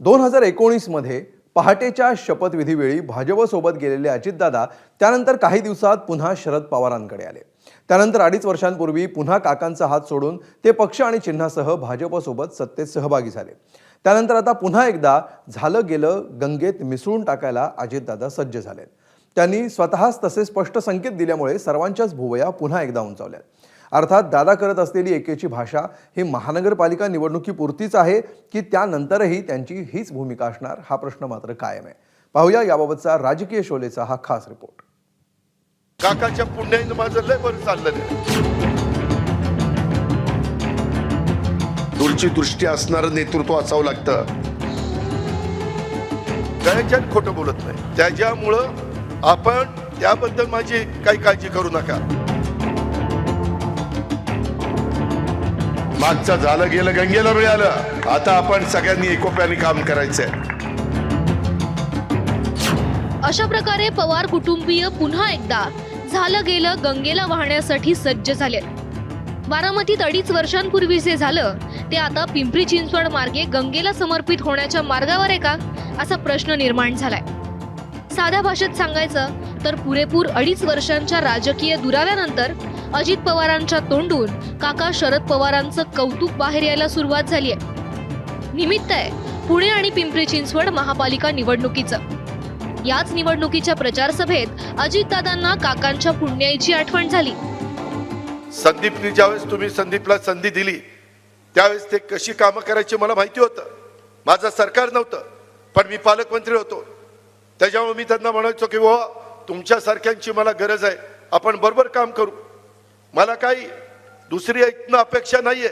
2019 मध्ये पहाटेच्या शपथविधीवेळी भाजपसोबत गेलेले अजितदादा त्यानंतर काही दिवसात पुन्हा शरद पवारांकडे आले। त्यानंतर 2.5 वर्षांपूर्वी पुन्हा काकांचा हात सोडून ते पक्ष आणि चिन्हासह भाजपसोबत सत्तेत सहभागी झाले। त्यानंतर आता पुन्हा एकदा झालं गेलं गंगेत मिसळून टाकायला अजितदादा सज्ज झाले। त्यांनी स्वतःच तसे स्पष्ट संकेत दिल्यामुळे सर्वांच्याच भुवया पुन्हा एकदा उंचावल्या। अर्थात दादा करत असलेली एकेची भाषा ही महानगरपालिका निवडणुकीपुरतीच आहे की त्यानंतरही त्यांची हीच भूमिका असणार, हा प्रश्न मात्र कायम आहे। पाहूया याबाबतचा राजकीय शोलेचा हा खास रिपोर्ट। काकाच्या पुण्याने माझं लय बरं चाललं। दूरची दृष्टी असणारं नेतृत्व असावं लागतं। गळ्याच्यान खोटं बोलत नाही, त्याच्यामुळं आपण त्याबद्दल माझी काही काळजी करू नका। मागचं झालं गेलं गंगेला मिळालं, आता आपण सगळ्यांनी एकोप्याने काम करायचंय। अशा प्रकारे पवार कुटुंबीय पुन्हा एकदा झालं गेलं गंगेला वाहण्यासाठी सज्ज झाले। बारामतीत 2.5 वर्षांपूर्वी जे झालं ते आता पिंपरी चिंचवड मार्गे गंगेला समर्पित होण्याच्या मार्गावर आहे का, असा प्रश्न निर्माण झालाय। साध्या भाषेत सांगायचं तर पुरेपूर 2.5 वर्षांच्या राजकीय दुराव्यानंतर अजित पवारांच्या तोंडून काका शरद पवारांचं कौतुक बाहेर यायला सुरुवात झाली आहे। निमित्त आहे पुणे आणि पिंपरी चिंचवड महापालिका निवडणुकीचं। याच निवडणुकीच्या प्रचार सभेत अजितदादांना काकांच्या पुण्याईची आठवण झाली। संदीपनी ज्यावेळेस तुम्ही संदीपला संधी दिली त्यावेळेस ते कशी कामं करायची मला माहिती होतं। माझं सरकार नव्हतं पण मी पालकमंत्री होतो, त्याच्यामुळे मी त्यांना म्हणायचो की हो तुमच्या सारख्यांची मला गरज आहे, आपण बरोबर काम करू। मला काही दुसरी ऐकणं अपेक्षा नाहीये।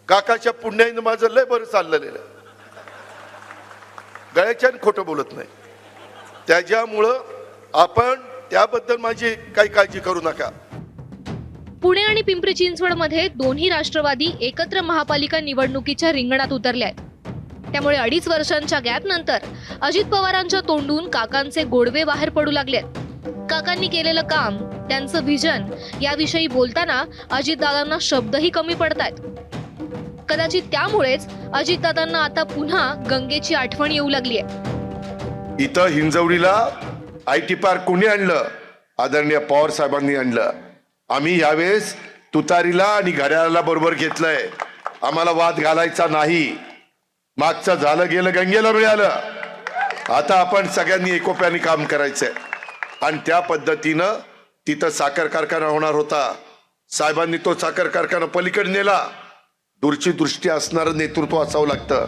काकाच्या पुण्याने माझं लय बरं चाललेलं, गळ्याच्यान खोटं बोलत नाही, त्याच्यामुळं आपण त्याबद्दल माझी काही काळजी करू नका। पुणे आणि पिंपरी चिंचवड मध्ये दोन्ही राष्ट्रवादी एकत्र महापालिका निवडणुकीच्या रिंगणात उतरले आहेत। त्यामुळे 2.5 वर्षांच्या गॅप नंतर अजित पवारांच्या तोंडून काकांचे गोडवे बाहेर पडू लागलेत। काकांनी केलेलं काम, त्यांचं व्हिजन याविषयी बोलताना अजितदादांना शब्दही कमी पडतायत। कदाचित त्यामुळेच अजितदादांना आता पुन्हा गंगेची आठवण येऊ लागली आहे। इथं हिंजवडीला IT पार्क कोणी आणलं? आदरणीय पवार साहेबांनी आणलं। आम्ही यावेळेस तुतारीला आणि घड्याळाला बरोबर घेतलंय। आम्हाला वाद घालायचा नाही। मागचं झालं गेलं गंगेला मिळालं, आता आपण सगळ्यांनी एकोप्याने काम करायचंय। आणि त्या पद्धतीनं तिथं साखर कारखाना होणार होता, साहेबांनी तो साखर कारखाना पलीकडे नेला। दूरची दृष्टी असणारं नेतृत्व असावं लागतं।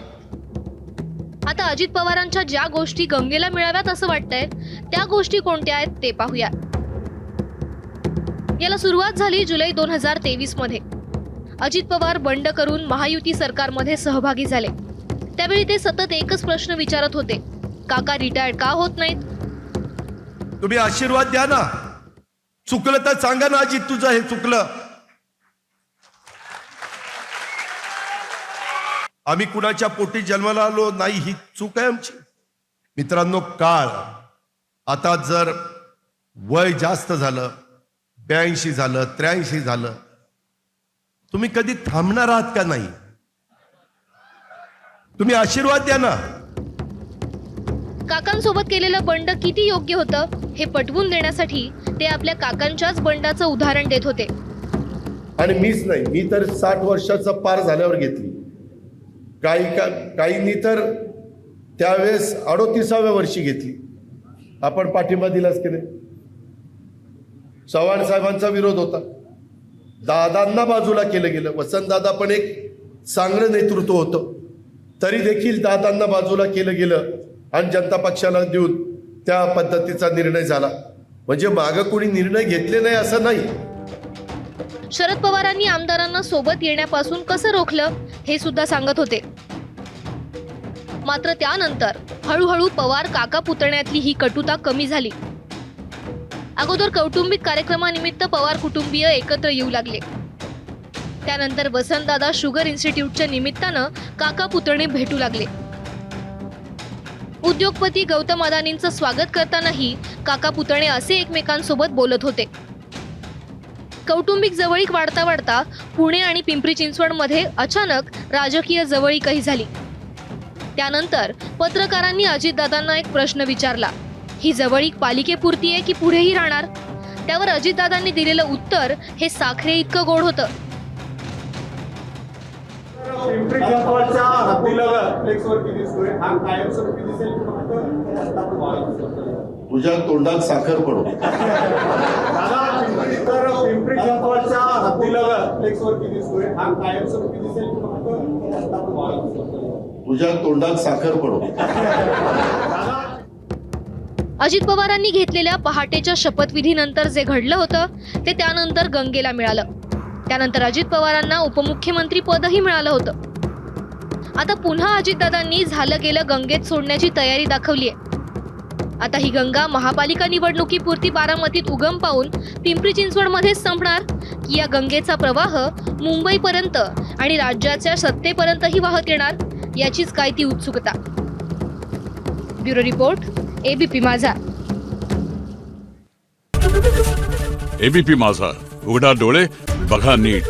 आता अजित पवारांच्या ज्या गोष्टी गंगेला मिळाव्यात असं वाटतंय त्या गोष्टी कोणत्या आहेत ते पाहूया। याला सुरुवात झाली जुलै 2023 मध्ये। अजित पवार बंड करून महायुती सरकारमध्ये सहभागी झाले। त्यावेळी ते सतत एकच प्रश्न विचारत होते, काका रिटायर्ड का होत नाहीत? तुम्ही आशीर्वाद द्या ना, चुकलं तर सांगा ना अजित तुझं हे चुकलं। आम्ही कुणाच्या पोटी जन्माला आलो नाही, ही चूक आहे आमची। मित्रांनो, काळ आता जर वय जास्त झालं, 82 झालं, 83 झालं, तुम्ही कधी थांबणार आहात का नाही? तुम्ही आशीर्वाद द्या ना। काकांसोबत केलेलं बंड किती योग्य होतं हे पटवून देण्यासाठी ते आपल्या काकांच्याच बंडाचं उदाहरण देत होते। आणि मीच नाही, मी तर 60 वर्षाचा पार झाल्यावर घेतली। काहींनी तर त्यावेळेस 38व्या वर्षी घेतली। आपण पाठिंबा दिलाच की नाही? चव्हाण साहेबांचा विरोध होता, दादांना बाजूला केलं गेलं। वसंतदादा पण एक चांगलं नेतृत्व होतं, तरी देखील दादांना बाजूला केलं गेलं आणि जनता पक्षाला देऊन त्या पद्धतीचा निर्णय झाला। म्हणजे मागं कोणी निर्णय घेतले नाही असं नाही। शरद पवारांनी आमदारांना सोबत येण्यापासून कसं रोखलं हे सुद्धा सांगत होते। मात्र त्यानंतर हळूहळू पवार काका पुतण्यातली ही कटुता कमी झाली। अगोदर कौटुंबिक कार्यक्रमानिमित्त पवार कुटुंबीय एकत्र येऊ लागले। त्यानंतर वसंतदादा शुगर इन्स्टिट्यूटच्या निमित्तानं काका पुतणे भेटू लागले। उद्योगपती गौतम अदानींचं स्वागत करतानाही काका पुतणे असे एकमेकांसोबत बोलत होते। कौटुंबिक जवळीक वाढता वाढता पुणे आणि पिंपरी चिंचवड मध्ये अचानक राजकीय जवळीकही झाली। त्यानंतर पत्रकारांनी अजितदादांना एक प्रश्न विचारला, ही जवळीक पालिकेपुरती आहे की पुढेही राहणार? त्यावर अजितदादांनी दिलेलं उत्तर हे साखरे इतकं गोड होतं. पिंपरी चिंचवडच्या हद्दीलगत फ्लेक्सवरती दिसतोय, हा कायमस्वरूपी दिसेल की फक्त तुझ्या तोंडात साखर पडो. दादा, पिंपरी चिंचवडच्या हद्दीलगत फ्लेक्सवरती दिसतोय, हा कायमस्वरूपी दिसेल की फक्त तुझ्या तोंडात साखर पडो. अजित पवारांनी घेतलेल्या पहाटेच्या शपथविधीनंतर जे घडलं होतं ते त्यानंतर गंगेला मिळालं. त्यानंतर अजित पवारांना उपमुख्यमंत्री पदही मिळालं होतं. आता पुन्हा अजितदादांनी झालं गेलं गंगेत सोडण्याची तयारी दाखवली आहे. आता ही गंगा महापालिका निवडणुकीपुरती बारामतीत उगम पावून पिंपरी चिंचवडमध्येच संपणार की या गंगेचा प्रवाह मुंबईपर्यंत आणि राज्याच्या सत्तेपर्यंतही वाहत येणार, याचीच काय ती उत्सुकता. ब्युरो रिपोर्ट, एबीपी माझा. एबीपी माझा, उघडा डोळे बघा नीट.